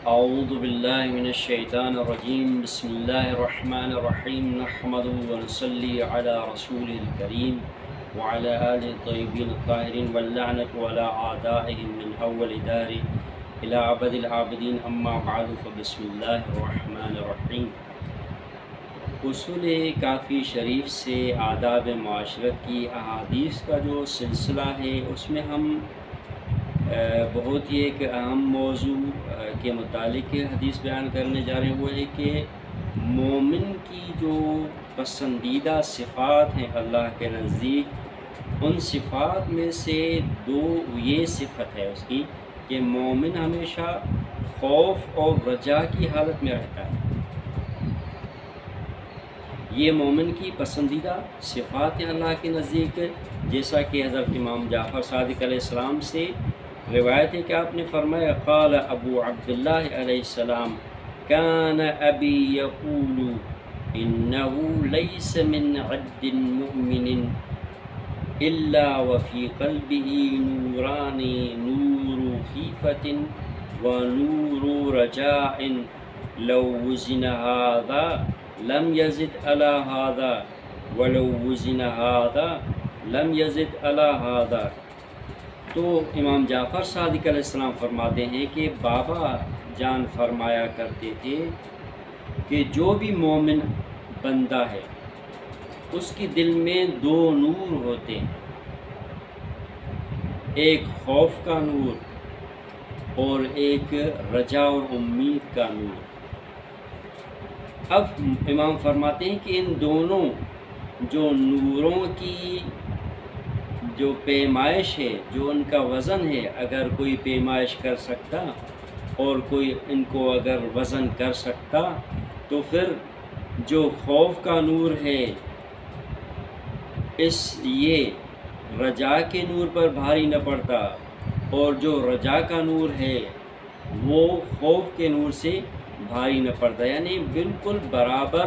اعوذ باللہ من الشیطان الرجیم بسم اللہ الرحمن الرحیم نحمده ونصلی علی رسول الکریم وعلی آل الطیبین الطاہرین واللعنة وعلی اعدائهم من اول دار الى ابد العابدین اما بعد فبسم اللہ الرحمن الرحیم۔ اصول کافی شریف سے آداب معاشرت کی احادیث کا جو سلسلہ ہے اس میں ہم بہت ہی ایک اہم موضوع کے متعلق حدیث بیان کرنے جا رہے ہیں، وہ ہے کہ مومن کی جو پسندیدہ صفات ہیں اللہ کے نزدیک، ان صفات میں سے دو یہ صفت ہے اس کی کہ مومن ہمیشہ خوف اور رجا کی حالت میں رہتا ہے۔ یہ مومن کی پسندیدہ صفات ہیں اللہ کے نزدیک، جیسا کہ حضرت امام جعفر صادق علیہ السلام سے روایت ہے کہ آپ نے فرمایا قال ابو عبداللہ علیہ السلام کان ابی یقول انه لیس من عد مؤمن الا وفی قلبه نوران، نور خیفة ونور رجاء لو وزن هذا لم يزد على هذا ولو وزن هذا لم يزد على هذا۔ تو امام جعفر صادق علیہ السلام فرماتے ہیں کہ بابا جان فرمایا کرتے تھے کہ جو بھی مومن بندہ ہے اس کی دل میں دو نور ہوتے ہیں، ایک خوف کا نور اور ایک رجا اور امید کا نور۔ اب امام فرماتے ہیں کہ ان دونوں جو نوروں کی جو پیمائش ہے، جو ان کا وزن ہے، اگر کوئی پیمائش کر سکتا اور کوئی ان کو اگر وزن کر سکتا تو پھر جو خوف کا نور ہے یہ رجا کے نور پر بھاری نہ پڑتا، اور جو رجا کا نور ہے وہ خوف کے نور سے بھاری نہ پڑتا، یعنی بالکل برابر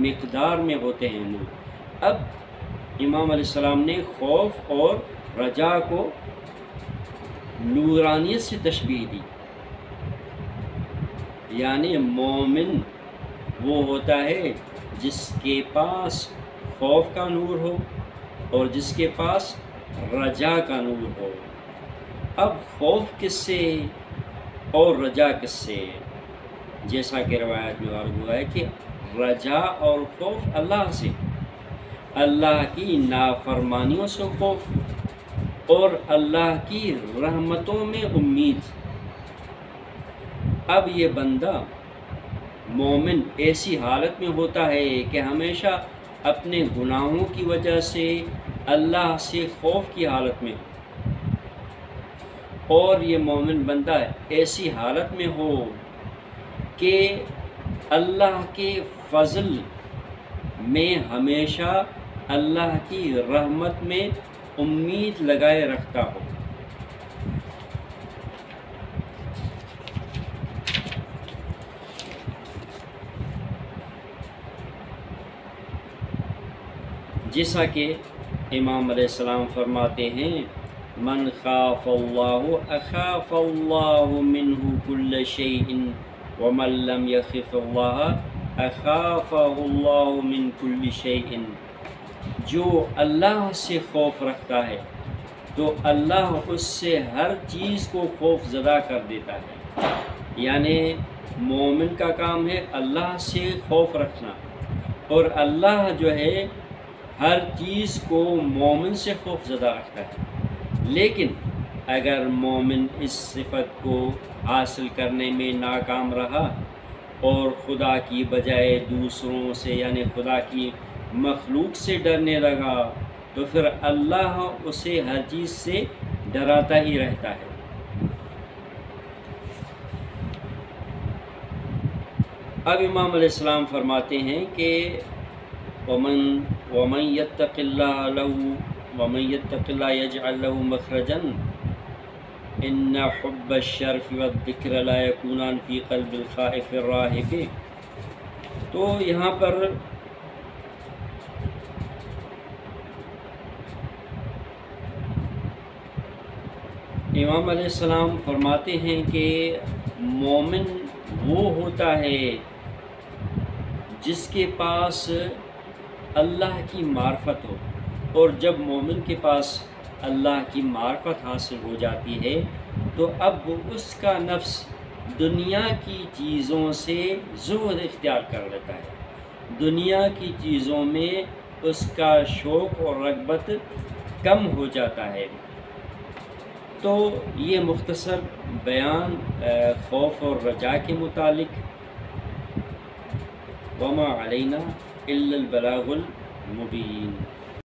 مقدار میں ہوتے ہیں نور۔ اب امام علیہ السلام نے خوف اور رجا کو نورانیت سے تشبیہ دی، یعنی مومن وہ ہوتا ہے جس کے پاس خوف کا نور ہو اور جس کے پاس رجا کا نور ہو۔ اب خوف کس سے اور رجا کس سے؟ جیسا کہ روایت میں عرض ہوا ہے کہ رجا اور خوف اللہ سے، اللہ کی نافرمانیوں سے خوف اور اللہ کی رحمتوں میں امید۔ اب یہ بندہ مومن ایسی حالت میں ہوتا ہے کہ ہمیشہ اپنے گناہوں کی وجہ سے اللہ سے خوف کی حالت میں ہو، اور یہ مومن بندہ ایسی حالت میں ہو کہ اللہ کے فضل میں ہمیشہ اللہ کی رحمت میں امید لگائے رکھتا ہو۔ جیسا کہ امام علیہ السلام فرماتے ہیں من خاف اللہ اخاف اللہ منہ کل شیء ومن لم یخف اللہ اخافہ اللہ من کل شیء۔ جو اللہ سے خوف رکھتا ہے تو اللہ اس سے ہر چیز کو خوف زدہ کر دیتا ہے، یعنی مومن کا کام ہے اللہ سے خوف رکھنا، اور اللہ جو ہے ہر چیز کو مومن سے خوف زدہ رکھتا ہے۔ لیکن اگر مومن اس صفت کو حاصل کرنے میں ناکام رہا اور خدا کی بجائے دوسروں سے یعنی خدا کی مخلوق سے ڈرنے لگا تو پھر اللہ اسے ہر چیز سے ڈراتا ہی رہتا ہے۔ اب امام علیہ السلام فرماتے ہیں کہ وَمَن يَتَّقِ اللَّهَ يَجْعَلْ لَهُ مَخْرَجًا إِنَّ حُبَّ الشَّرْفِ وَالذِّكْرَ لَا يَكُونَانِ فِي قَلْبِ الْخَائِفِ الرَّاهِبِ۔ تو یہاں پر امام علیہ السلام فرماتے ہیں کہ مومن وہ ہوتا ہے جس کے پاس اللہ کی معرفت ہو، اور جب مومن کے پاس اللہ کی معرفت حاصل ہو جاتی ہے تو اب اس کا نفس دنیا کی چیزوں سے زہد اختیار کر لیتا ہے، دنیا کی چیزوں میں اس کا شوق اور رغبت کم ہو جاتا ہے۔ تو یہ مختصر بیان خوف اور رجا کے متعلق۔ وما علینا الا البلاغ المبین۔